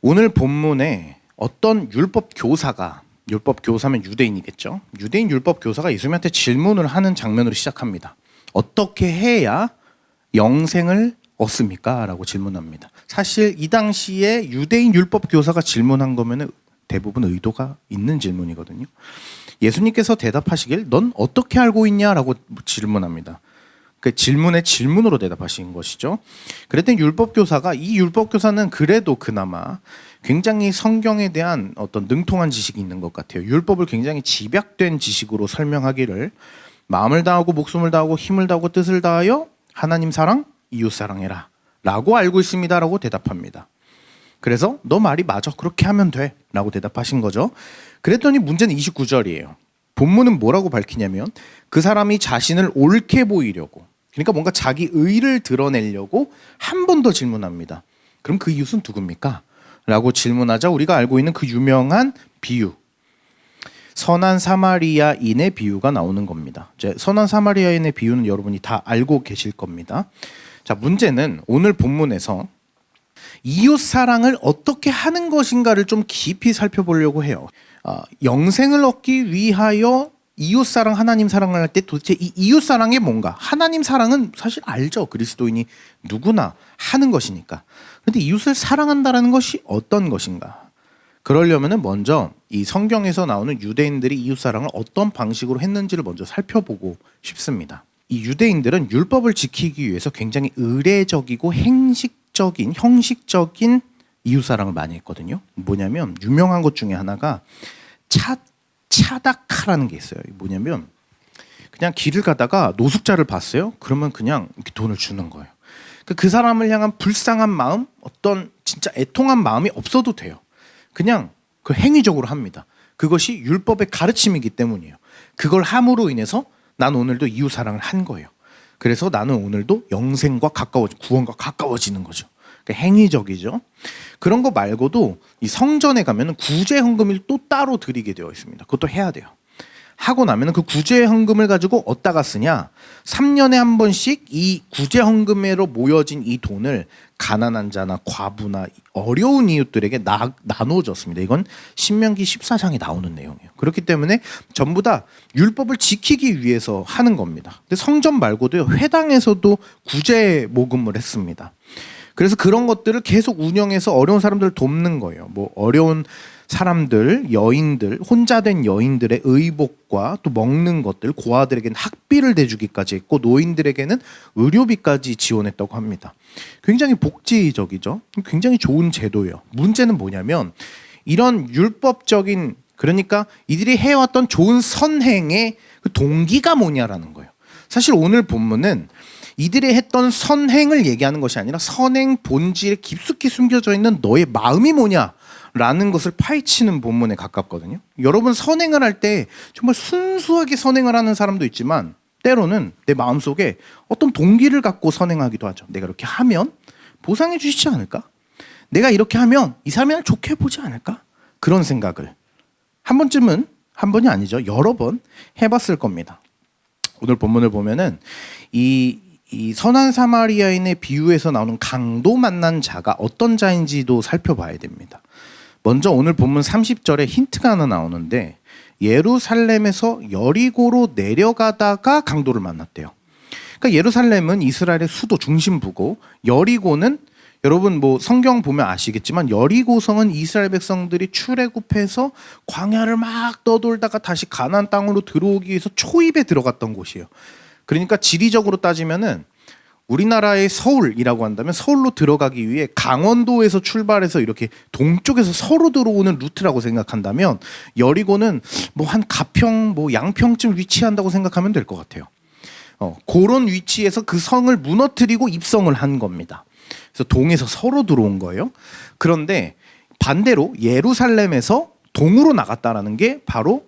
오늘 본문에 어떤 율법 교사가, 율법 교사면 유대인이겠죠. 유대인 율법 교사가 예수님한테 질문을 하는 장면으로 시작합니다. 어떻게 해야 영생을 얻습니까? 라고 질문합니다. 사실 이 당시에 유대인 율법 교사가 질문한 거면 대부분 의도가 있는 질문이거든요. 예수님께서 대답하시길 넌 어떻게 알고 있냐라고 질문합니다. 그 질문에 질문으로 대답하신 것이죠. 그랬더니 율법교사가, 이 율법교사는 그래도 그나마 굉장히 성경에 대한 어떤 능통한 지식이 있는 것 같아요. 율법을 굉장히 집약된 지식으로 설명하기를 마음을 다하고 목숨을 다하고 힘을 다하고 뜻을 다하여 하나님 사랑, 이웃 사랑해라 라고 알고 있습니다 라고 대답합니다. 그래서 너 말이 맞아, 그렇게 하면 돼 라고 대답하신 거죠. 그랬더니 문제는 29절이에요. 본문은 뭐라고 밝히냐면 그 사람이 자신을 옳게 보이려고, 그러니까 뭔가 자기 의를 드러내려고 한 번 더 질문합니다. 그럼 그 이웃은 누굽니까? 라고 질문하자 우리가 알고 있는 그 유명한 비유, 선한 사마리아인의 비유가 나오는 겁니다. 이제 선한 사마리아인의 비유는 여러분이 다 알고 계실 겁니다. 자, 문제는 오늘 본문에서 이웃 사랑을 어떻게 하는 것인가를 좀 깊이 살펴보려고 해요. 영생을 얻기 위하여 이웃 사랑, 하나님 사랑을 할 때 도대체 이 이웃 사랑이 뭔가? 하나님 사랑은 사실 알죠. 그리스도인이 누구나 하는 것이니까. 그런데 이웃을 사랑한다는 것이 어떤 것인가? 그러려면 먼저 이 성경에서 나오는 유대인들이 이웃 사랑을 어떤 방식으로 했는지를 먼저 살펴보고 싶습니다. 이 유대인들은 율법을 지키기 위해서 굉장히 의례적이고 형식적인 이웃사랑을 많이 했거든요. 뭐냐면 유명한 것 중에 하나가 차다카라는 게 있어요. 뭐냐면 그냥 길을 가다가 노숙자를 봤어요. 그러면 그냥 이렇게 돈을 주는 거예요. 그 사람을 향한 불쌍한 마음, 어떤 진짜 애통한 마음이 없어도 돼요. 그냥 그 행위적으로 합니다. 그것이 율법의 가르침이기 때문이에요. 그걸 함으로 인해서 난 오늘도 이웃사랑을 한 거예요. 그래서 나는 오늘도 영생과 구원과 가까워지는 거죠. 행위적이죠. 그런 거 말고도 이 성전에 가면 구제 헌금을 또 따로 드리게 되어 있습니다. 그것도 해야 돼요. 하고 나면 그 구제 헌금을 가지고 어디다가 쓰냐? 3년에 한 번씩 이 구제 헌금으로 모여진 이 돈을 가난한 자나 과부나 어려운 이웃들에게 나눠줬습니다. 이건 신명기 14장에 나오는 내용이에요. 그렇기 때문에 전부 다 율법을 지키기 위해서 하는 겁니다. 근데 성전 말고도 회당에서도 구제 모금을 했습니다. 그래서 그런 것들을 계속 운영해서 어려운 사람들을 돕는 거예요. 뭐 어려운 사람들, 여인들, 혼자 된 여인들의 의복과 또 먹는 것들, 고아들에게는 학비를 대주기까지 했고 노인들에게는 의료비까지 지원했다고 합니다. 굉장히 복지적이죠. 굉장히 좋은 제도예요. 문제는 뭐냐면 이런 율법적인, 그러니까 이들이 해왔던 좋은 선행의 그 동기가 뭐냐라는 거예요. 사실 오늘 본문은 이들이 했던 선행을 얘기하는 것이 아니라 선행 본질에 깊숙이 숨겨져 있는 너의 마음이 뭐냐라는 것을 파헤치는 본문에 가깝거든요. 여러분 선행을 할 때 정말 순수하게 선행을 하는 사람도 있지만 때로는 내 마음속에 어떤 동기를 갖고 선행하기도 하죠. 내가 이렇게 하면 보상해 주시지 않을까? 내가 이렇게 하면 이 사람이 날 좋게 보지 않을까? 그런 생각을 한 번쯤은, 한 번이 아니죠, 여러 번 해봤을 겁니다. 오늘 본문을 보면은 이 선한 사마리아인의 비유에서 나오는 강도 만난 자가 어떤 자인지도 살펴봐야 됩니다. 먼저 오늘 본문 30절에 힌트가 하나 나오는데 예루살렘에서 여리고로 내려가다가 강도를 만났대요. 그러니까 예루살렘은 이스라엘의 수도 중심부고 여리고는 여러분 뭐 성경 보면 아시겠지만 여리고성은 이스라엘 백성들이 출애굽해서 광야를 막 떠돌다가 다시 가나안 땅으로 들어오기 위해서 초입에 들어갔던 곳이에요. 그러니까 지리적으로 따지면은 우리나라의 서울이라고 한다면 서울로 들어가기 위해 강원도에서 출발해서 이렇게 동쪽에서 서로 들어오는 루트라고 생각한다면 여리고는 뭐 한 가평, 뭐 양평쯤 위치한다고 생각하면 될 것 같아요. 그런 위치에서 그 성을 무너뜨리고 입성을 한 겁니다. 그래서 동에서 서로 들어온 거예요. 그런데 반대로 예루살렘에서 동으로 나갔다라는 게 바로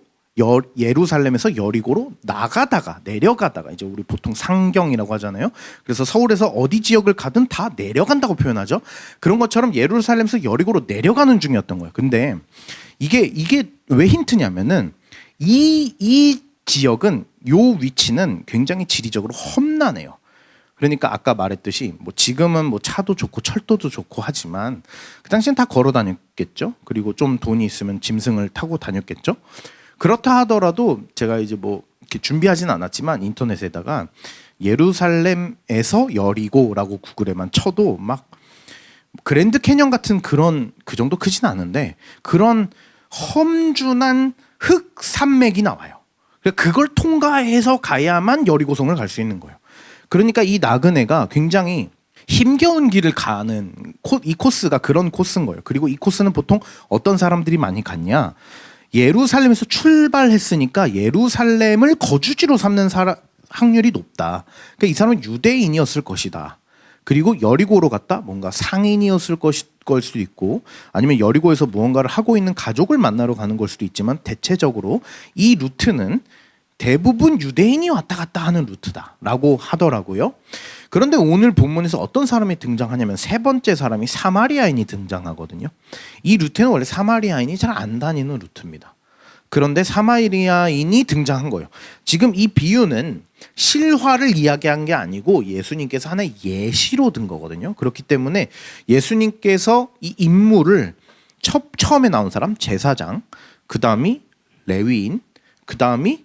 예루살렘에서 여리고로 내려가다가 이제 우리 보통 상경이라고 하잖아요. 그래서 서울에서 어디 지역을 가든 다 내려간다고 표현하죠. 그런 것처럼 예루살렘에서 여리고로 내려가는 중이었던 거예요. 근데 이게 왜 힌트냐면은 이 지역은, 요 위치는 굉장히 지리적으로 험난해요. 그러니까 아까 말했듯이 뭐 지금은 뭐 차도 좋고 철도도 좋고 하지만 그 당시엔 다 걸어 다녔겠죠. 그리고 좀 돈이 있으면 짐승을 타고 다녔겠죠. 그렇다 하더라도 제가 이제 뭐 이렇게 준비하진 않았지만 인터넷에다가 예루살렘에서 여리고라고 구글에만 쳐도 막 그랜드 캐년 같은 그런 그 정도 크진 않은데 그런 험준한 흙 산맥이 나와요. 그걸 통과해서 가야만 여리고성을 갈 수 있는 거예요. 그러니까 이 나그네가 굉장히 힘겨운 길을 가는 이 코스가 그런 코스인 거예요. 그리고 이 코스는 보통 어떤 사람들이 많이 갔냐? 예루살렘에서 출발했으니까 예루살렘을 거주지로 삼는 확률이 높다. 그러니까 이 사람은 유대인이었을 것이다. 그리고 여리고로 갔다 뭔가 상인이었을 걸 수도 있고 아니면 여리고에서 무언가를 하고 있는 가족을 만나러 가는 걸 수도 있지만 대체적으로 이 루트는 대부분 유대인이 왔다 갔다 하는 루트다라고 하더라고요. 그런데 오늘 본문에서 어떤 사람이 등장하냐면 세 번째 사람이 사마리아인이 등장하거든요. 이 루트는 원래 사마리아인이 잘 안 다니는 루트입니다. 그런데 사마리아인이 등장한 거예요. 지금 이 비유는 실화를 이야기한 게 아니고 예수님께서 하나의 예시로 든 거거든요. 그렇기 때문에 예수님께서 이 인물을 처음에 나온 사람 제사장, 그 다음이 레위인, 그 다음이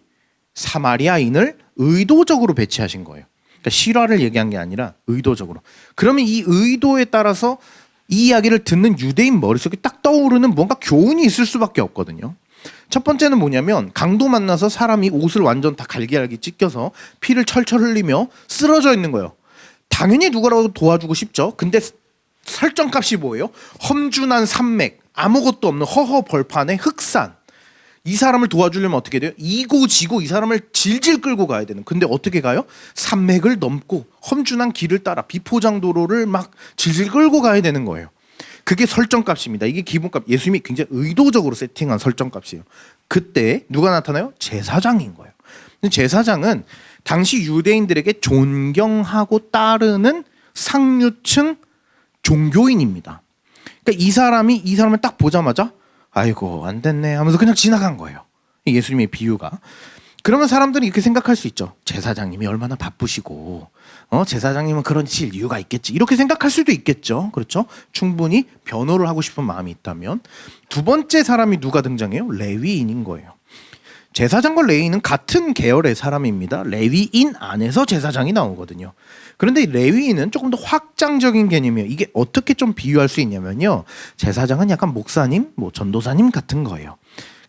사마리아인을 의도적으로 배치하신 거예요. 그러니까 실화를 얘기한 게 아니라 의도적으로. 그러면 이 의도에 따라서 이 이야기를 듣는 유대인 머릿속에 딱 떠오르는 뭔가 교훈이 있을 수밖에 없거든요. 첫 번째는 뭐냐면 강도 만나서 사람이 옷을 완전 다 갈기갈기 찢겨서 피를 철철 흘리며 쓰러져 있는 거예요. 당연히 누구라도 도와주고 싶죠. 근데 설정값이 뭐예요? 험준한 산맥, 아무것도 없는 허허 벌판의 흑산. 이 사람을 도와주려면 어떻게 돼요? 이고 지고 이 사람을 질질 끌고 가야 되는. 근데 어떻게 가요? 산맥을 넘고 험준한 길을 따라 비포장도로를 막 질질 끌고 가야 되는 거예요. 그게 설정값입니다. 이게 기본값. 예수님이 굉장히 의도적으로 세팅한 설정값이에요. 그때 누가 나타나요? 제사장인 거예요. 제사장은 당시 유대인들에게 존경하고 따르는 상류층 종교인입니다. 그러니까 이 사람을 딱 보자마자 아이고 안 됐네 하면서 그냥 지나간 거예요. 예수님의 비유가. 그러면 사람들이 이렇게 생각할 수 있죠. 제사장님이 얼마나 바쁘시고 제사장님은 그러실 이유가 있겠지. 이렇게 생각할 수도 있겠죠. 그렇죠? 충분히 변호를 하고 싶은 마음이 있다면. 두 번째 사람이 누가 등장해요? 레위인인 거예요. 제사장과 레위인은 같은 계열의 사람입니다. 레위인 안에서 제사장이 나오거든요. 그런데 레위인은 조금 더 확장적인 개념이에요. 이게 어떻게 좀 비유할 수 있냐면요. 제사장은 약간 목사님, 뭐 전도사님 같은 거예요.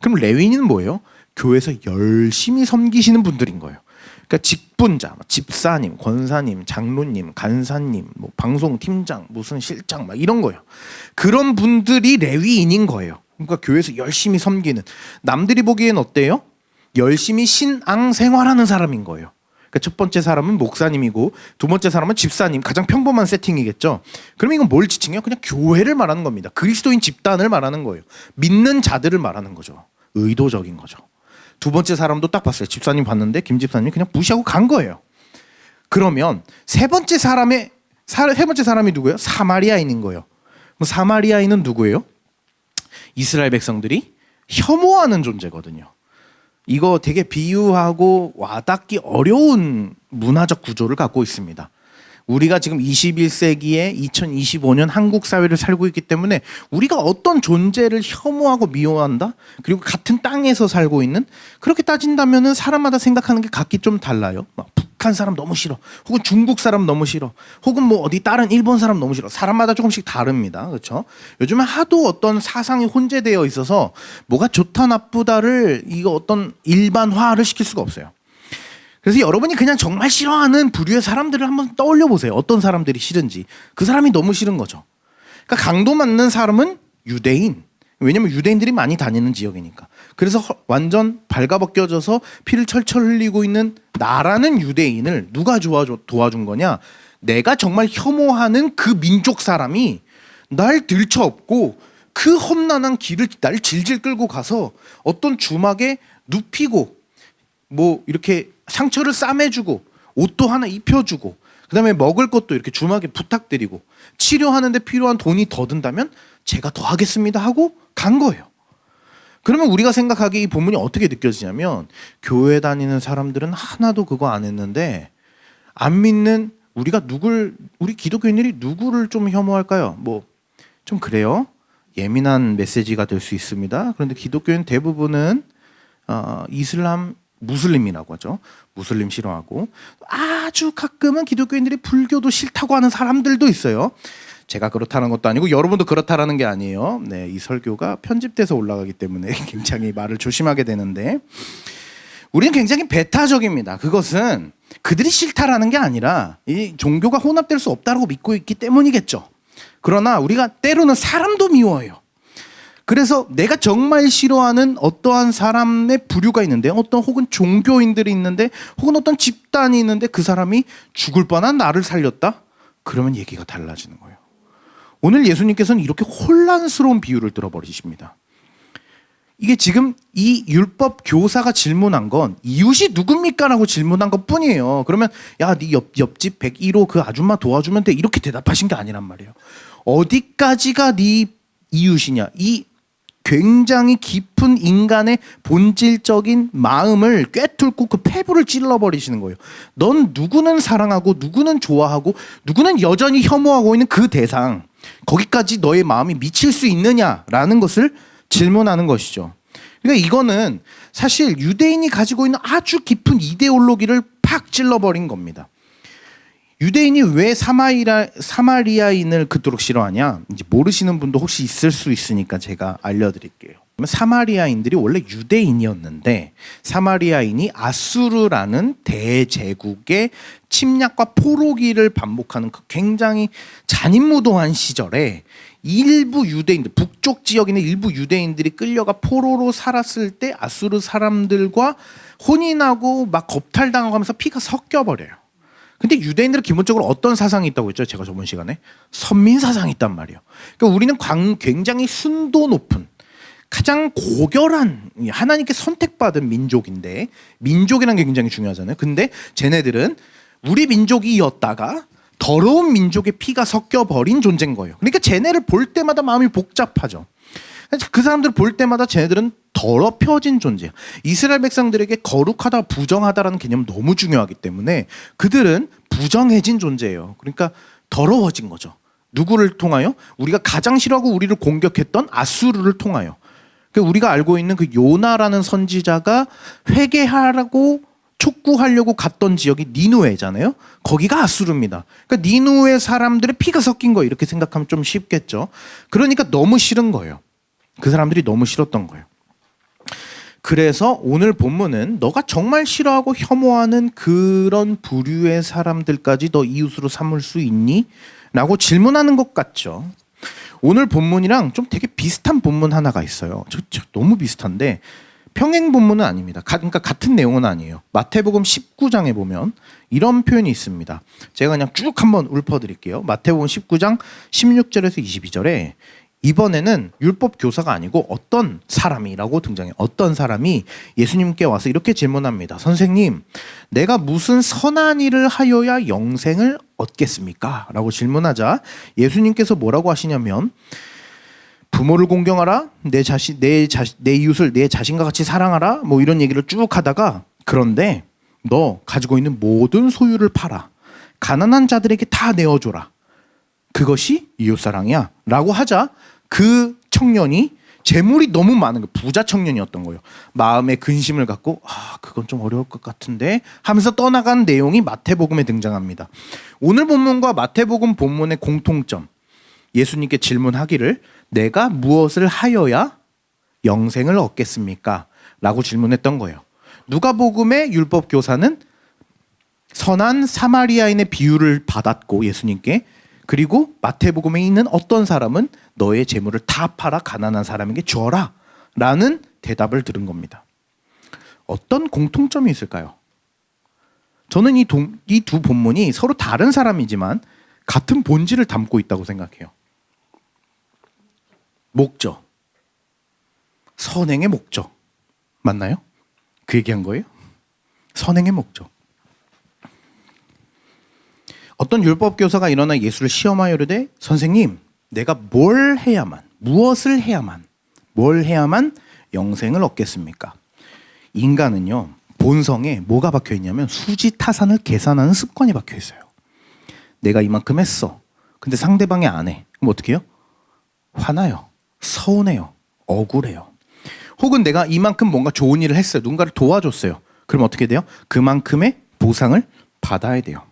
그럼 레위인은 뭐예요? 교회에서 열심히 섬기시는 분들인 거예요. 그러니까 직분자, 집사님, 권사님, 장로님, 간사님, 뭐 방송팀장, 무슨 실장 막 이런 거예요. 그런 분들이 레위인인 거예요. 그러니까 교회에서 열심히 섬기는. 남들이 보기엔 어때요? 열심히 신앙 생활하는 사람인 거예요. 그러니까 첫 번째 사람은 목사님이고 두 번째 사람은 집사님. 가장 평범한 세팅이겠죠. 그러면 이건 뭘 지칭해요? 그냥 교회를 말하는 겁니다. 그리스도인 집단을 말하는 거예요. 믿는 자들을 말하는 거죠. 의도적인 거죠. 두 번째 사람도 딱 봤어요. 집사님 봤는데 김 집사님이 그냥 무시하고 간 거예요. 그러면 세 번째 사람이 누구예요? 사마리아인인 거예요. 그럼 사마리아인은 누구예요? 이스라엘 백성들이 혐오하는 존재거든요. 이거 되게 비유하고 와닿기 어려운 문화적 구조를 갖고 있습니다. 우리가 지금 21세기에 2025년 한국 사회를 살고 있기 때문에 우리가 어떤 존재를 혐오하고 미워한다? 그리고 같은 땅에서 살고 있는? 그렇게 따진다면은 사람마다 생각하는 게 각기 좀 달라요. 막 북한 사람 너무 싫어. 혹은 중국 사람 너무 싫어. 혹은 뭐 어디 다른 일본 사람 너무 싫어. 사람마다 조금씩 다릅니다. 그렇죠? 요즘에 하도 어떤 사상이 혼재되어 있어서 뭐가 좋다 나쁘다를 이거 어떤 일반화를 시킬 수가 없어요. 그래서 여러분이 그냥 정말 싫어하는 부류의 사람들을 한번 떠올려 보세요. 어떤 사람들이 싫은지. 그 사람이 너무 싫은 거죠. 그러니까 강도 맞는 사람은 유대인. 왜냐면 유대인들이 많이 다니는 지역이니까. 그래서 완전 발가벗겨져서 피를 철철 흘리고 있는 나라는 유대인을 누가 도와준 거냐? 내가 정말 혐오하는 그 민족 사람이 날 들쳐업고 그 험난한 길을 날 질질 끌고 가서 어떤 주막에 눕히고 뭐 이렇게 상처를 싸매주고 옷도 하나 입혀주고 그다음에 먹을 것도 이렇게 주막에 부탁드리고 치료하는데 필요한 돈이 더 든다면 제가 더 하겠습니다 하고 간 거예요. 그러면 우리가 생각하기에 이 본문이 어떻게 느껴지냐면 교회 다니는 사람들은 하나도 그거 안 했는데 안 믿는 우리 기독교인들이 누구를 좀 혐오할까요? 뭐 좀 그래요. 예민한 메시지가 될 수 있습니다. 그런데 기독교인 대부분은 무슬림이라고 하죠. 무슬림 싫어하고 아주 가끔은 기독교인들이 불교도 싫다고 하는 사람들도 있어요. 제가 그렇다는 것도 아니고 여러분도 그렇다라는 게 아니에요. 네, 이 설교가 편집돼서 올라가기 때문에 굉장히 말을 조심하게 되는데 우리는 굉장히 배타적입니다. 그것은 그들이 싫다라는 게 아니라 이 종교가 혼합될 수 없다고 믿고 있기 때문이겠죠. 그러나 우리가 때로는 사람도 미워해요. 그래서 내가 정말 싫어하는 어떠한 사람의 부류가 있는데 어떤 혹은 종교인들이 있는데 혹은 어떤 집단이 있는데 그 사람이 죽을 뻔한 나를 살렸다? 그러면 얘기가 달라지는 거예요. 오늘 예수님께서는 이렇게 혼란스러운 비유를 들어버리십니다. 이게 지금 이 율법 교사가 질문한 건 이웃이 누굽니까? 라고 질문한 것 뿐이에요. 그러면 야, 네 옆집 101호 그 아줌마 도와주면 돼 이렇게 대답하신 게 아니란 말이에요. 어디까지가 네 이웃이냐? 이 굉장히 깊은 인간의 본질적인 마음을 꿰뚫고 그 폐부를 찔러버리시는 거예요. 넌 누구는 사랑하고 누구는 좋아하고 누구는 여전히 혐오하고 있는 그 대상 거기까지 너의 마음이 미칠 수 있느냐라는 것을 질문하는 것이죠. 그러니까 이거는 사실 유대인이 가지고 있는 아주 깊은 이데올로기를 팍 찔러버린 겁니다. 유대인이 왜 사마리아인을 그토록 싫어하냐? 이제 모르시는 분도 혹시 있을 수 있으니까 제가 알려드릴게요. 사마리아인들이 원래 유대인이었는데 사마리아인이 아수르라는 대제국의 침략과 포로기를 반복하는 그 굉장히 잔인무도한 시절에 일부 유대인들, 북쪽 지역에 있는 일부 유대인들이 끌려가 포로로 살았을 때 아수르 사람들과 혼인하고 막 겁탈당하고 하면서 피가 섞여버려요. 근데 유대인들은 기본적으로 어떤 사상이 있다고 했죠? 제가 저번 시간에 선민 사상이 있단 말이에요. 그러니까 우리는 굉장히 순도 높은 가장 고결한 하나님께 선택받은 민족인데 민족이라는 게 굉장히 중요하잖아요. 근데 쟤네들은 우리 민족이었다가 더러운 민족의 피가 섞여버린 존재인 거예요. 그러니까 쟤네를 볼 때마다 마음이 복잡하죠. 그 사람들을 볼 때마다 쟤네들은 더럽혀진 존재예요. 이스라엘 백성들에게 거룩하다 부정하다라는 개념은 너무 중요하기 때문에 그들은 부정해진 존재예요. 그러니까 더러워진 거죠. 누구를 통하여? 우리가 가장 싫어하고 우리를 공격했던 아수르를 통하여. 그러니까 우리가 알고 있는 그 요나라는 선지자가 회개하라고 촉구하려고 갔던 지역이 니누에잖아요. 거기가 아수르입니다. 그러니까 니누에 사람들의 피가 섞인 거 이렇게 생각하면 좀 쉽겠죠. 그러니까 너무 싫은 거예요. 그 사람들이 너무 싫었던 거예요. 그래서 오늘 본문은 너가 정말 싫어하고 혐오하는 그런 부류의 사람들까지 너 이웃으로 삼을 수 있니? 라고 질문하는 것 같죠. 오늘 본문이랑 좀 되게 비슷한 본문 하나가 있어요. 너무 비슷한데 평행 본문은 아닙니다. 그러니까 같은 내용은 아니에요. 마태복음 19장에 보면 이런 표현이 있습니다. 제가 그냥 쭉 한번 읊어드릴게요. 마태복음 19장 16절에서 22절에 이번에는 율법 교사가 아니고 어떤 사람이라고 등장해요. 어떤 사람이 예수님께 와서 이렇게 질문합니다. 선생님, 내가 무슨 선한 일을 하여야 영생을 얻겠습니까? 라고 질문하자 예수님께서 뭐라고 하시냐면 부모를 공경하라, 내 이웃을 내 자신과 같이 사랑하라, 뭐 이런 얘기를 쭉 하다가 그런데 너 가지고 있는 모든 소유를 팔아 가난한 자들에게 다 내어줘라. 그것이 이웃사랑이야 라고 하자 그 청년이 재물이 너무 많은 거예요. 부자 청년이었던 거예요. 마음에 근심을 갖고 그건 좀 어려울 것 같은데 하면서 떠나간 내용이 마태복음에 등장합니다. 오늘 본문과 마태복음 본문의 공통점, 예수님께 질문하기를 내가 무엇을 하여야 영생을 얻겠습니까? 라고 질문했던 거예요. 누가복음의 율법 교사는 선한 사마리아인의 비유를 받았고 예수님께, 그리고 마태복음에 있는 어떤 사람은 너의 재물을 다 팔아 가난한 사람에게 주어라 라는 대답을 들은 겁니다. 어떤 공통점이 있을까요? 저는 이 두 본문이 서로 다른 사람이지만 같은 본질을 담고 있다고 생각해요. 목적, 선행의 목적 맞나요? 그 얘기한 거예요? 선행의 목적. 어떤 율법 교사가 일어나 예수를 시험하여 이르되 선생님, 내가 무엇을 해야만 영생을 얻겠습니까? 인간은요 본성에 뭐가 박혀 있냐면 수지타산을 계산하는 습관이 박혀 있어요. 내가 이만큼 했어. 근데 상대방이 안 해. 그럼 어떻게 해요? 화나요. 서운해요. 억울해요. 혹은 내가 이만큼 뭔가 좋은 일을 했어요. 누군가를 도와줬어요. 그럼 어떻게 돼요? 그만큼의 보상을 받아야 돼요.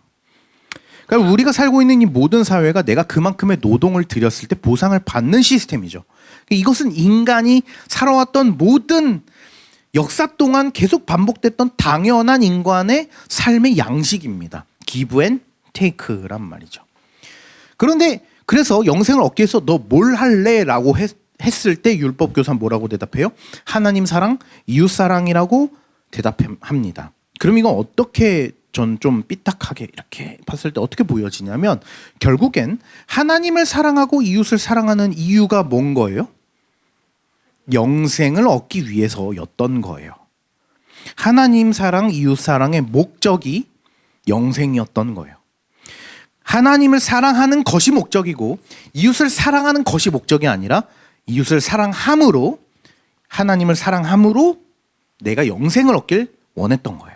그러니까 우리가 살고 있는 이 모든 사회가 내가 그만큼의 노동을 들였을 때 보상을 받는 시스템이죠. 이것은 인간이 살아왔던 모든 역사 동안 계속 반복됐던 당연한 인간의 삶의 양식입니다. 기브 앤 테이크란 말이죠. 그런데 그래서 영생을 얻기 위해서 너 뭘 할래? 라고 했을 때 율법교사는 뭐라고 대답해요? 하나님 사랑, 이웃 사랑이라고 대답합니다. 그럼 이건 어떻게 전 좀 삐딱하게 이렇게 봤을 때 어떻게 보여지냐면 결국엔 하나님을 사랑하고 이웃을 사랑하는 이유가 뭔 거예요? 영생을 얻기 위해서였던 거예요. 하나님 사랑, 이웃 사랑의 목적이 영생이었던 거예요. 하나님을 사랑하는 것이 목적이고 이웃을 사랑하는 것이 목적이 아니라 이웃을 사랑함으로 하나님을 사랑함으로 내가 영생을 얻길 원했던 거예요.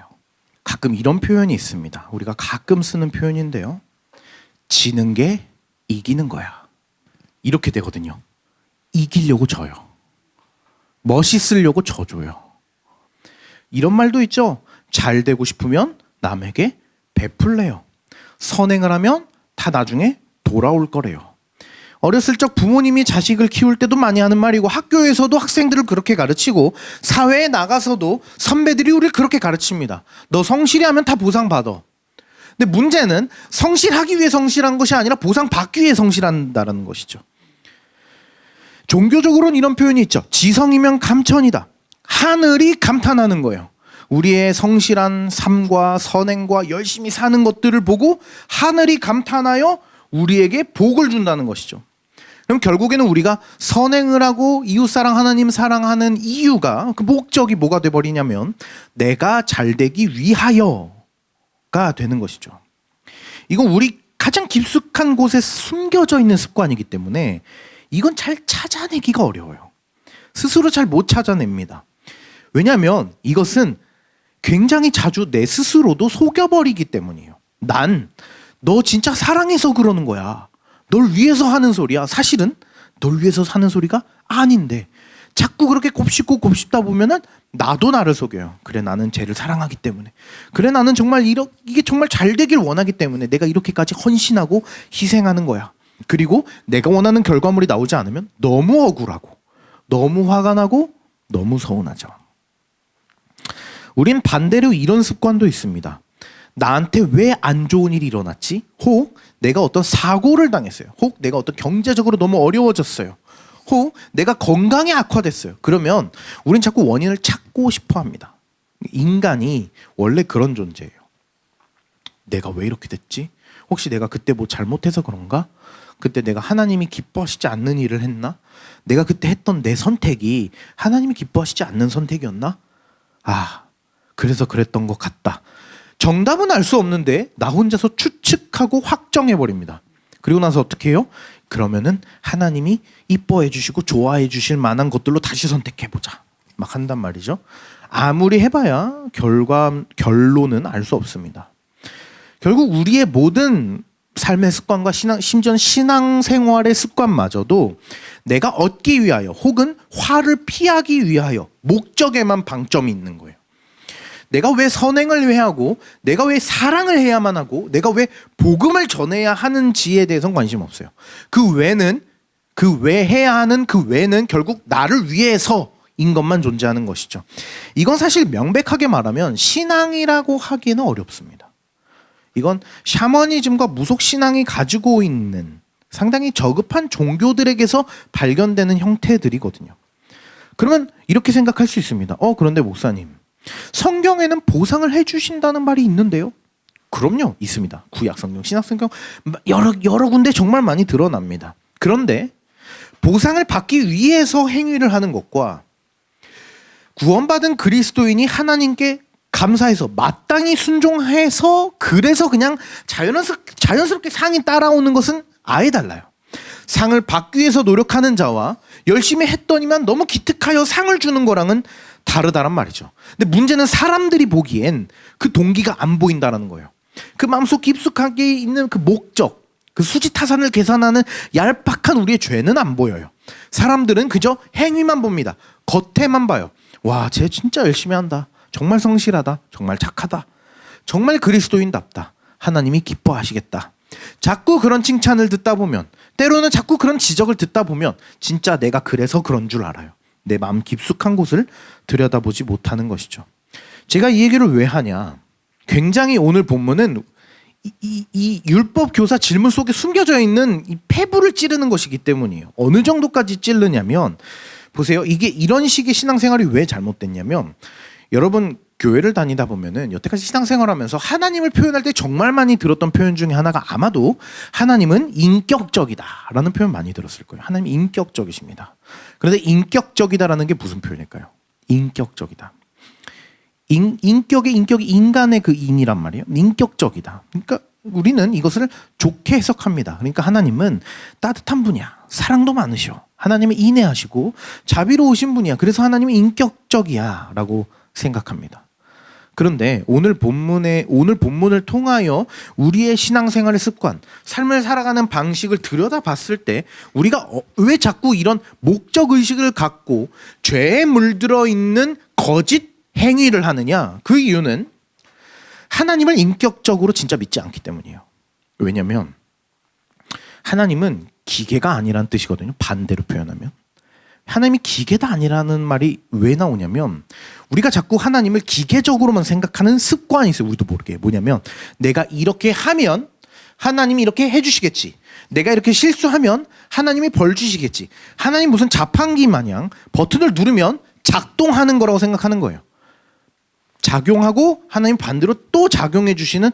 가끔 이런 표현이 있습니다. 우리가 가끔 쓰는 표현인데요. 지는 게 이기는 거야. 이렇게 되거든요. 이기려고 져요. 멋있으려고 져줘요. 이런 말도 있죠. 잘 되고 싶으면 남에게 베풀래요. 선행을 하면 다 나중에 돌아올 거래요. 어렸을 적 부모님이 자식을 키울 때도 많이 하는 말이고 학교에서도 학생들을 그렇게 가르치고 사회에 나가서도 선배들이 우리를 그렇게 가르칩니다. 너 성실히 하면 다 보상받아. 근데 문제는 성실하기 위해 성실한 것이 아니라 보상받기 위해 성실한다는 것이죠. 종교적으로는 이런 표현이 있죠. 지성이면 감천이다. 하늘이 감탄하는 거예요. 우리의 성실한 삶과 선행과 열심히 사는 것들을 보고 하늘이 감탄하여 우리에게 복을 준다는 것이죠. 그럼 결국에는 우리가 선행을 하고 이웃사랑 하나님 사랑하는 이유가 그 목적이 뭐가 돼버리냐면 내가 잘되기 위하여가 되는 것이죠. 이건 우리 가장 깊숙한 곳에 숨겨져 있는 습관이기 때문에 이건 잘 찾아내기가 어려워요. 스스로 잘 못 찾아냅니다. 왜냐하면 이것은 굉장히 자주 내 스스로도 속여버리기 때문이에요. 난 너 진짜 사랑해서 그러는 거야. 널 위해서 하는 소리야. 사실은 널 위해서 하는 소리가 아닌데 자꾸 그렇게 곱씹고 곱씹다 보면은 나도 나를 속여요. 그래 나는 쟤를 사랑하기 때문에. 그래 나는 정말 이게 정말 잘 되길 원하기 때문에 내가 이렇게까지 헌신하고 희생하는 거야. 그리고 내가 원하는 결과물이 나오지 않으면 너무 억울하고 너무 화가 나고 너무 서운하죠. 우린 반대로 이런 습관도 있습니다. 나한테 왜 안 좋은 일이 일어났지? 혹 내가 어떤 사고를 당했어요. 혹 내가 어떤 경제적으로 너무 어려워졌어요. 혹 내가 건강이 악화됐어요. 그러면 우린 자꾸 원인을 찾고 싶어 합니다. 인간이 원래 그런 존재예요. 내가 왜 이렇게 됐지? 혹시 내가 그때 뭐 잘못해서 그런가? 그때 내가 하나님이 기뻐하시지 않는 일을 했나? 내가 그때 했던 내 선택이 하나님이 기뻐하시지 않는 선택이었나? 아, 그래서 그랬던 것 같다. 정답은 알 수 없는데 나 혼자서 추측하고 확정해버립니다. 그리고 나서 어떻게 해요? 그러면은 하나님이 이뻐해 주시고 좋아해 주실 만한 것들로 다시 선택해보자. 막 한단 말이죠. 아무리 해봐야 결론은 알 수 없습니다. 결국 우리의 모든 삶의 습관과 심지어 신앙생활의 습관마저도 내가 얻기 위하여 혹은 화를 피하기 위하여 목적에만 방점이 있는 거예요. 내가 왜 선행을 해야 하고 내가 왜 사랑을 해야만 하고 내가 왜 복음을 전해야 하는지에 대해서는 관심 없어요. 그 외는 해야 하는 그 외는 결국 나를 위해서인 것만 존재하는 것이죠. 이건 사실 명백하게 말하면 신앙이라고 하기는 어렵습니다. 이건 샤머니즘과 무속신앙이 가지고 있는 상당히 저급한 종교들에게서 발견되는 형태들이거든요. 그러면 이렇게 생각할 수 있습니다. 그런데 목사님, 성경에는 보상을 해주신다는 말이 있는데요? 그럼요, 있습니다. 구약성경, 신약성경 여러 군데 정말 많이 드러납니다. 그런데 보상을 받기 위해서 행위를 하는 것과 구원받은 그리스도인이 하나님께 감사해서 마땅히 순종해서 그래서 그냥 자연스럽게 상이 따라오는 것은 아예 달라요. 상을 받기 위해서 노력하는 자와 열심히 했더니만 너무 기특하여 상을 주는 거랑은 다르다란 말이죠. 근데 문제는 사람들이 보기엔 그 동기가 안 보인다는 거예요. 그 마음속 깊숙하게 있는 그 목적, 그 수지타산을 계산하는 얄팍한 우리의 죄는 안 보여요. 사람들은 그저 행위만 봅니다. 겉에만 봐요. 와, 쟤 진짜 열심히 한다. 정말 성실하다. 정말 착하다. 정말 그리스도인답다. 하나님이 기뻐하시겠다. 자꾸 그런 칭찬을 듣다 보면, 때로는 자꾸 그런 지적을 듣다 보면 진짜 내가 그래서 그런 줄 알아요. 내 마음 깊숙한 곳을 들여다보지 못하는 것이죠. 제가 이 얘기를 왜 하냐. 굉장히 오늘 본문은 이 율법 교사 질문 속에 숨겨져 있는 이 폐부를 찌르는 것이기 때문이에요. 어느 정도까지 찌르냐면, 보세요. 이게 이런 식의 신앙생활이 왜 잘못됐냐면, 여러분 교회를 다니다 보면은 여태까지 신앙생활하면서 하나님을 표현할 때 정말 많이 들었던 표현 중에 하나가 아마도 하나님은 인격적이다라는 표현 많이 들었을 거예요. 하나님 인격적이십니다. 그런데 인격적이다라는 게 무슨 표현일까요? 인격적이다. 인격이 인간의 그 인이란 말이에요. 인격적이다. 그러니까 우리는 이것을 좋게 해석합니다. 그러니까 하나님은 따뜻한 분이야. 사랑도 많으셔. 하나님은 인내하시고 자비로우신 분이야. 그래서 하나님은 인격적이야 라고 생각합니다. 그런데 오늘 본문을 통하여 우리의 신앙생활의 습관, 삶을 살아가는 방식을 들여다봤을 때 우리가 왜 자꾸 이런 목적의식을 갖고 죄에 물들어 있는 거짓 행위를 하느냐? 그 이유는 하나님을 인격적으로 진짜 믿지 않기 때문이에요. 왜냐하면 하나님은 기계가 아니라는 뜻이거든요. 반대로 표현하면. 하나님이 기계가 아니라는 말이 왜 나오냐면, 우리가 자꾸 하나님을 기계적으로만 생각하는 습관이 있어요. 우리도 모르게. 뭐냐면 내가 이렇게 하면 하나님이 이렇게 해주시겠지. 내가 이렇게 실수하면 하나님이 벌 주시겠지. 하나님 무슨 자판기 마냥 버튼을 누르면 작동하는 거라고 생각하는 거예요. 작용하고 하나님 반대로 또 작용해 주시는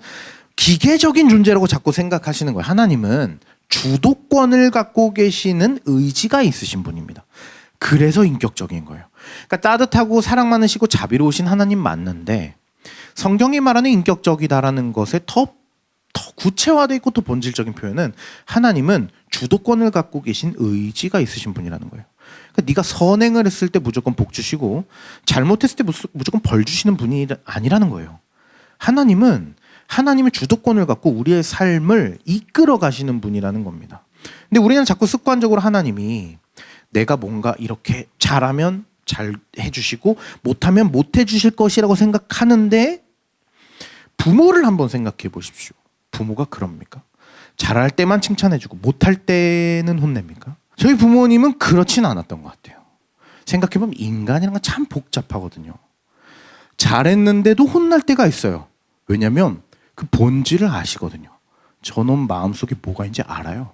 기계적인 존재라고 자꾸 생각하시는 거예요. 하나님은 주도권을 갖고 계시는 의지가 있으신 분입니다. 그래서 인격적인 거예요. 그러니까 따뜻하고 사랑 많으시고 자비로우신 하나님 맞는데, 성경이 말하는 인격적이다라는 것에 더 구체화되어 있고 더 본질적인 표현은 하나님은 주도권을 갖고 계신 의지가 있으신 분이라는 거예요. 그러니까 네가 선행을 했을 때 무조건 복 주시고 잘못했을 때 무조건 벌 주시는 분이 아니라는 거예요. 하나님은 하나님의 주도권을 갖고 우리의 삶을 이끌어 가시는 분이라는 겁니다. 근데 우리는 자꾸 습관적으로 하나님이 내가 뭔가 이렇게 잘하면 잘 해주시고 못하면 못 해주실 것이라고 생각하는데, 부모를 한번 생각해 보십시오. 부모가 그럽니까? 잘할 때만 칭찬해주고 못할 때는 혼냅니까? 저희 부모님은 그렇진 않았던 것 같아요. 생각해보면 인간이란 건 참 복잡하거든요. 잘했는데도 혼날 때가 있어요. 왜냐하면 그 본질을 아시거든요. 저놈 마음속에 뭐가 있는지 알아요.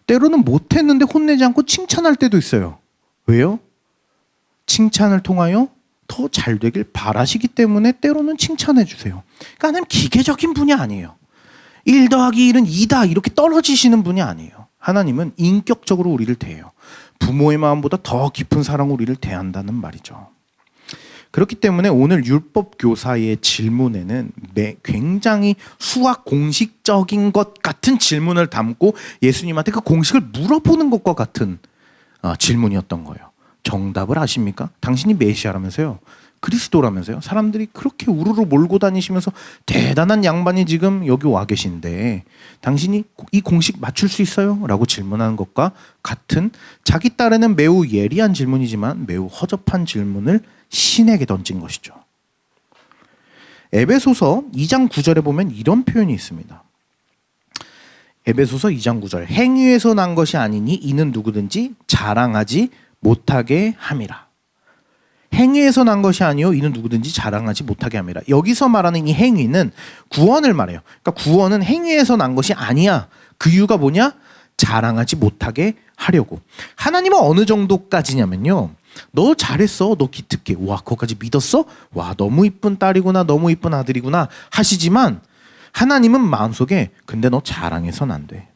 때로는 못했는데 혼내지 않고 칭찬할 때도 있어요. 왜요? 칭찬을 통하여 더 잘 되길 바라시기 때문에 때로는 칭찬해 주세요. 그러니까 하나님 기계적인 분이 아니에요. 1 더하기 1은 2다 이렇게 떨어지시는 분이 아니에요. 하나님은 인격적으로 우리를 대해요. 부모의 마음보다 더 깊은 사랑으로 우리를 대한다는 말이죠. 그렇기 때문에 오늘 율법 교사의 질문에는 굉장히 수학 공식적인 것 같은 질문을 담고 예수님한테 그 공식을 물어보는 것과 같은 질문이었던 거예요. 정답을 아십니까? 당신이 메시아라면서요. 그리스도라면서요. 사람들이 그렇게 우르르 몰고 다니시면서 대단한 양반이 지금 여기 와 계신데 당신이 이 공식 맞출 수 있어요? 라고 질문하는 것과 같은, 자기 딸에는 매우 예리한 질문이지만 매우 허접한 질문을 신에게 던진 것이죠. 에베소서 2장 9절에 보면 이런 표현이 있습니다. 에베소서 2장 9절. 행위에서 난 것이 아니니 이는 누구든지 자랑하지 못하게 함이라. 행위에서 난 것이 아니요 이는 누구든지 자랑하지 못하게 함이라. 여기서 말하는 이 행위는 구원을 말해요. 그러니까 구원은 행위에서 난 것이 아니야. 그 이유가 뭐냐? 자랑하지 못하게 하려고. 하나님은 어느 정도까지냐면요, 너 잘했어, 너 기특해, 와 그거까지 믿었어, 와 너무 이쁜 딸이구나, 너무 이쁜 아들이구나 하시지만, 하나님은 마음속에 근데 너 자랑해서는 안 돼.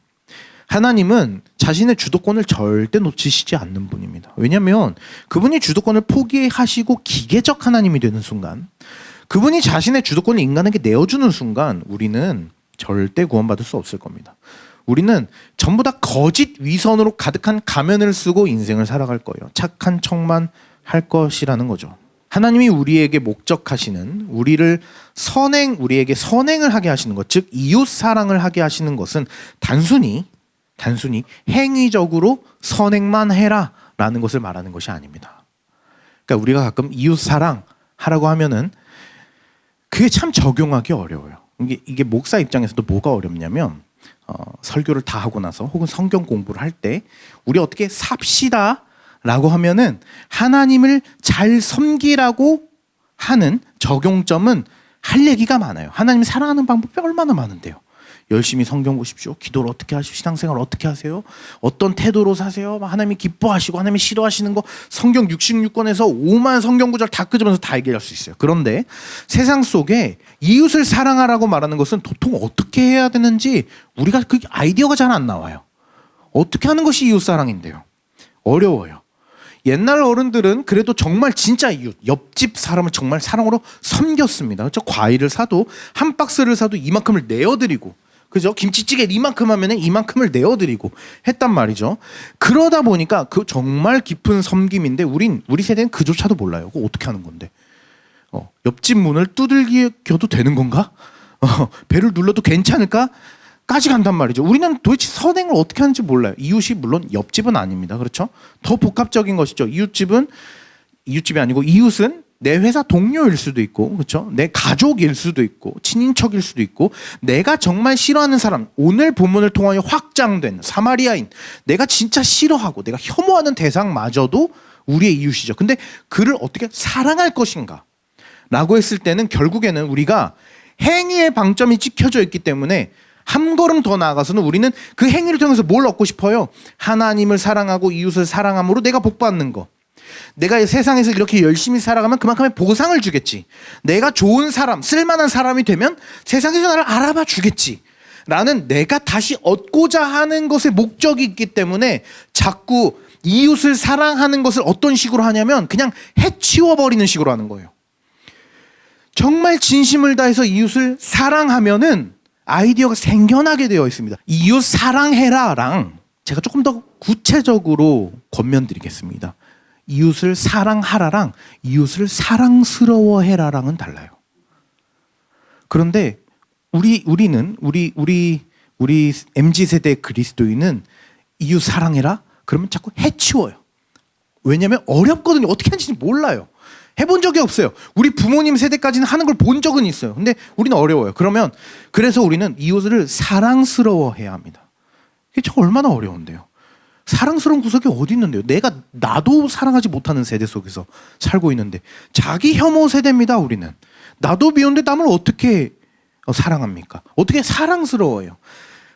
하나님은 자신의 주도권을 절대 놓치시지 않는 분입니다. 왜냐하면 그분이 주도권을 포기하시고 기계적 하나님이 되는 순간, 그분이 자신의 주도권을 인간에게 내어주는 순간 우리는 절대 구원받을 수 없을 겁니다. 우리는 전부 다 거짓 위선으로 가득한 가면을 쓰고 인생을 살아갈 거예요. 착한 척만 할 것이라는 거죠. 하나님이 우리에게 목적하시는 우리에게 선행을 하게 하시는 것, 즉 이웃 사랑을 하게 하시는 것은 단순히 행위적으로 선행만 해라라는 것을 말하는 것이 아닙니다. 그러니까 우리가 가끔 이웃 사랑하라고 하면은 그게 참 적용하기 어려워요. 이게 목사 입장에서도 뭐가 어렵냐면 설교를 다 하고 나서 혹은 성경 공부를 할 때 우리 어떻게 삽시다 라고 하면은 하나님을 잘 섬기라고 하는 적용점은 할 얘기가 많아요. 하나님 사랑하는 방법이 얼마나 많은데요. 열심히 성경 보십시오. 기도를 어떻게 하시고 신앙생활 어떻게 하세요? 어떤 태도로 사세요? 하나님이 기뻐하시고 하나님이 싫어하시는 거 성경 66권에서 5만 성경 구절 다 끄집어서 다 얘기할 수 있어요. 그런데 세상 속에 이웃을 사랑하라고 말하는 것은 도통 어떻게 해야 되는지 우리가 그 아이디어가 잘 안 나와요. 어떻게 하는 것이 이웃 사랑인데요. 어려워요. 옛날 어른들은 그래도 정말 진짜 이웃, 옆집 사람을 정말 사랑으로 섬겼습니다. 그렇죠? 과일을 사도 한 박스를 사도 이만큼을 내어드리고, 그죠? 김치찌개 이만큼 하면은 이만큼을 내어드리고 했단 말이죠. 그러다 보니까 그 정말 깊은 섬김인데 우리 세대는 그조차도 몰라요. 그거 어떻게 하는 건데? 옆집 문을 두들겨도 되는 건가? 배를 눌러도 괜찮을까? 까지 간단 말이죠. 우리는 도대체 선행을 어떻게 하는지 몰라요. 이웃이 물론 옆집은 아닙니다. 그렇죠? 더 복합적인 것이죠. 이웃집이 아니고 이웃은 내 회사 동료일 수도 있고, 그렇죠? 내 가족일 수도 있고, 친인척일 수도 있고, 내가 정말 싫어하는 사람, 오늘 본문을 통하여 확장된 사마리아인, 내가 진짜 싫어하고 내가 혐오하는 대상마저도 우리의 이웃이죠. 근데 그를 어떻게 사랑할 것인가? 라고 했을 때는 결국에는 우리가 행위의 방점이 찍혀져 있기 때문에 한 걸음 더 나아가서는 우리는 그 행위를 통해서 뭘 얻고 싶어요? 하나님을 사랑하고 이웃을 사랑함으로 내가 복받는 거. 내가 세상에서 이렇게 열심히 살아가면 그만큼의 보상을 주겠지. 내가 좋은 사람, 쓸만한 사람이 되면 세상에서 나를 알아봐 주겠지. 라는 내가 다시 얻고자 하는 것의 목적이 있기 때문에 자꾸 이웃을 사랑하는 것을 어떤 식으로 하냐면 그냥 해치워버리는 식으로 하는 거예요. 정말 진심을 다해서 이웃을 사랑하면은 아이디어가 생겨나게 되어 있습니다. 이웃 사랑해라랑 제가 조금 더 구체적으로 권면드리겠습니다. 이웃을 사랑하라랑 이웃을 사랑스러워해라랑은 달라요. 그런데 우리 MZ 세대 그리스도인은 이웃 사랑해라 그러면 자꾸 해치워요. 왜냐하면 어렵거든요. 어떻게 하는지 몰라요. 해본 적이 없어요. 우리 부모님 세대까지는 하는 걸 본 적은 있어요. 근데 우리는 어려워요. 그래서 우리는 이웃을 사랑스러워해야 합니다. 이게 참 얼마나 어려운데요. 사랑스러운 구석이 어디 있는데요. 나도 사랑하지 못하는 세대 속에서 살고 있는데 자기 혐오 세대입니다. 우리는. 나도 미운데 남을 어떻게 사랑합니까? 어떻게 사랑스러워요?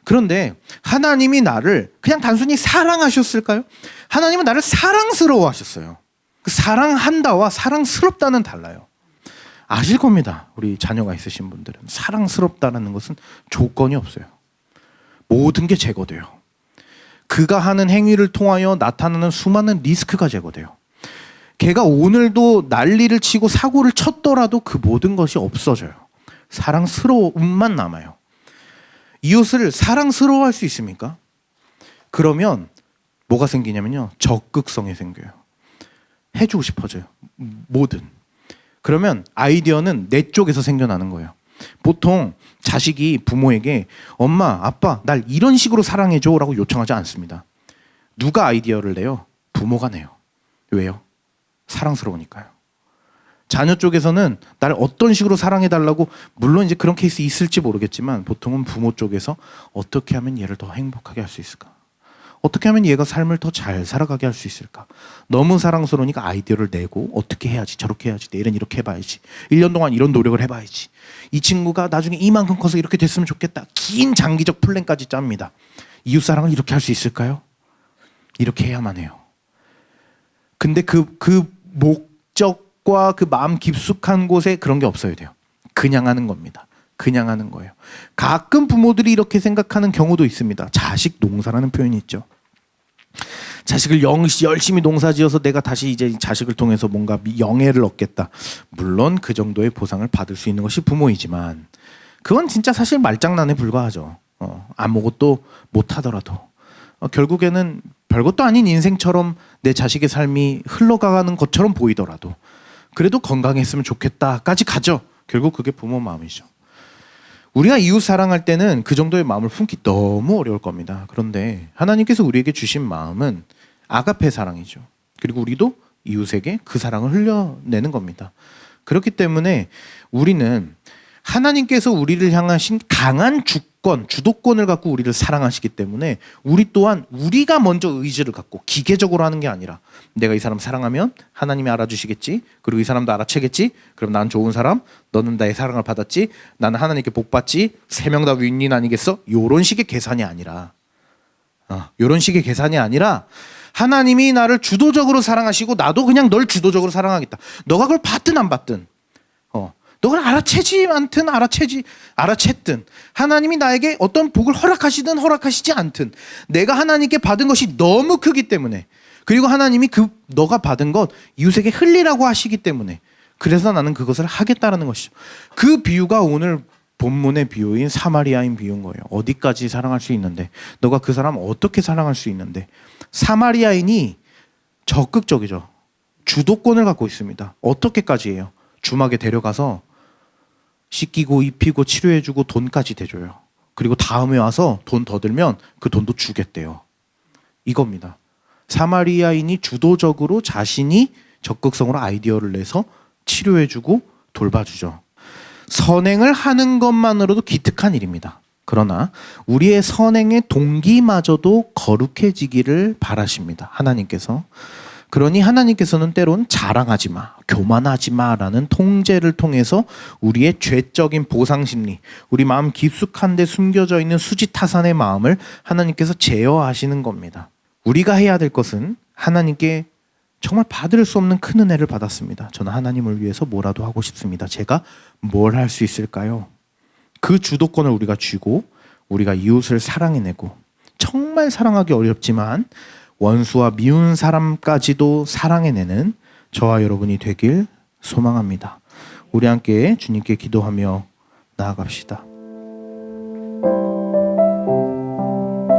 그런데 하나님이 나를 그냥 단순히 사랑하셨을까요? 하나님은 나를 사랑스러워하셨어요. 그 사랑한다와 사랑스럽다는 달라요. 아실 겁니다. 우리 자녀가 있으신 분들은 사랑스럽다는 것은 조건이 없어요. 모든 게 제거돼요. 그가 하는 행위를 통하여 나타나는 수많은 리스크가 제거돼요. 걔가 오늘도 난리를 치고 사고를 쳤더라도 그 모든 것이 없어져요. 사랑스러움만 남아요. 이웃을 사랑스러워할 수 있습니까? 그러면 뭐가 생기냐면요. 적극성이 생겨요. 해주고 싶어져요. 뭐든. 그러면 아이디어는 내 쪽에서 생겨나는 거예요. 보통 자식이 부모에게 엄마, 아빠, 날 이런 식으로 사랑해줘 라고 요청하지 않습니다. 누가 아이디어를 내요? 부모가 내요. 왜요? 사랑스러우니까요. 자녀 쪽에서는 날 어떤 식으로 사랑해달라고, 물론 이제 그런 케이스 있을지 모르겠지만 보통은 부모 쪽에서 어떻게 하면 얘를 더 행복하게 할 수 있을까? 어떻게 하면 얘가 삶을 더 잘 살아가게 할 수 있을까? 너무 사랑스러우니까 아이디어를 내고 어떻게 해야지, 저렇게 해야지, 내일은 이렇게 해봐야지, 1년 동안 이런 노력을 해봐야지, 이 친구가 나중에 이만큼 커서 이렇게 됐으면 좋겠다. 긴 장기적 플랜까지 짭니다. 이웃사랑을 이렇게 할 수 있을까요? 이렇게 해야만 해요. 근데 그 목적과 그 마음 깊숙한 곳에 그런 게 없어야 돼요. 그냥 하는 겁니다. 그냥 하는 거예요. 가끔 부모들이 이렇게 생각하는 경우도 있습니다. 자식 농사라는 표현이 있죠. 자식을 열심히 농사지어서 내가 다시 이제 자식을 통해서 뭔가 영예를 얻겠다. 물론 그 정도의 보상을 받을 수 있는 것이 부모이지만 그건 진짜 사실 말장난에 불과하죠. 아무것도 못하더라도 결국에는 별것도 아닌 인생처럼 내 자식의 삶이 흘러가는 것처럼 보이더라도 그래도 건강했으면 좋겠다까지 가죠. 결국 그게 부모 마음이죠. 우리가 이웃 사랑할 때는 그 정도의 마음을 품기 너무 어려울 겁니다. 그런데 하나님께서 우리에게 주신 마음은 아가페 사랑이죠. 그리고 우리도 이웃에게 그 사랑을 흘려내는 겁니다. 그렇기 때문에 우리는 하나님께서 우리를 향하신 강한 주도권을 갖고 우리를 사랑하시기 때문에 우리 또한 우리가 먼저 의지를 갖고 기계적으로 하는 게 아니라 내가 이 사람 사랑하면 하나님이 알아주시겠지, 그리고 이 사람도 알아채겠지, 그럼 난 좋은 사람, 너는 나의 사랑을 받았지, 나는 하나님께 복 받지, 세 명 다 윈윈 아니겠어? 요런 식의 계산이 아니라 요런 식의 계산이 아니라 하나님이 나를 주도적으로 사랑하시고 나도 그냥 널 주도적으로 사랑하겠다. 너가 그걸 받든 안 받든 너가 알아챘든 하나님이 나에게 어떤 복을 허락하시든 허락하시지 않든 내가 하나님께 받은 것이 너무 크기 때문에, 그리고 하나님이 너가 받은 것 이웃에게 흘리라고 하시기 때문에 그래서 나는 그것을 하겠다라는 것이죠. 그 비유가 오늘 본문의 비유인 사마리아인 비유인 거예요. 어디까지 사랑할 수 있는데, 너가 그 사람 어떻게 사랑할 수 있는데. 사마리아인이 적극적이죠. 주도권을 갖고 있습니다. 어떻게까지 해요? 주막에 데려가서 씻기고 입히고 치료해주고 돈까지 대줘요. 그리고 다음에 와서 돈 더 들면 그 돈도 주겠대요. 이겁니다. 사마리아인이 주도적으로 자신이 적극성으로 아이디어를 내서 치료해주고 돌봐주죠. 선행을 하는 것만으로도 기특한 일입니다. 그러나 우리의 선행의 동기마저도 거룩해지기를 바라십니다. 하나님께서. 그러니 하나님께서는 때론 자랑하지 마, 교만하지 마라는 통제를 통해서 우리의 죄적인 보상심리, 우리 마음 깊숙한 데 숨겨져 있는 수지타산의 마음을 하나님께서 제어하시는 겁니다. 우리가 해야 될 것은 하나님께 정말 받을 수 없는 큰 은혜를 받았습니다. 저는 하나님을 위해서 뭐라도 하고 싶습니다. 제가 뭘 할 수 있을까요? 그 주도권을 우리가 쥐고 우리가 이웃을 사랑해내고, 정말 사랑하기 어렵지만 원수와 미운 사람까지도 사랑해내는 저와 여러분이 되길 소망합니다. 우리 함께 주님께 기도하며 나아갑시다.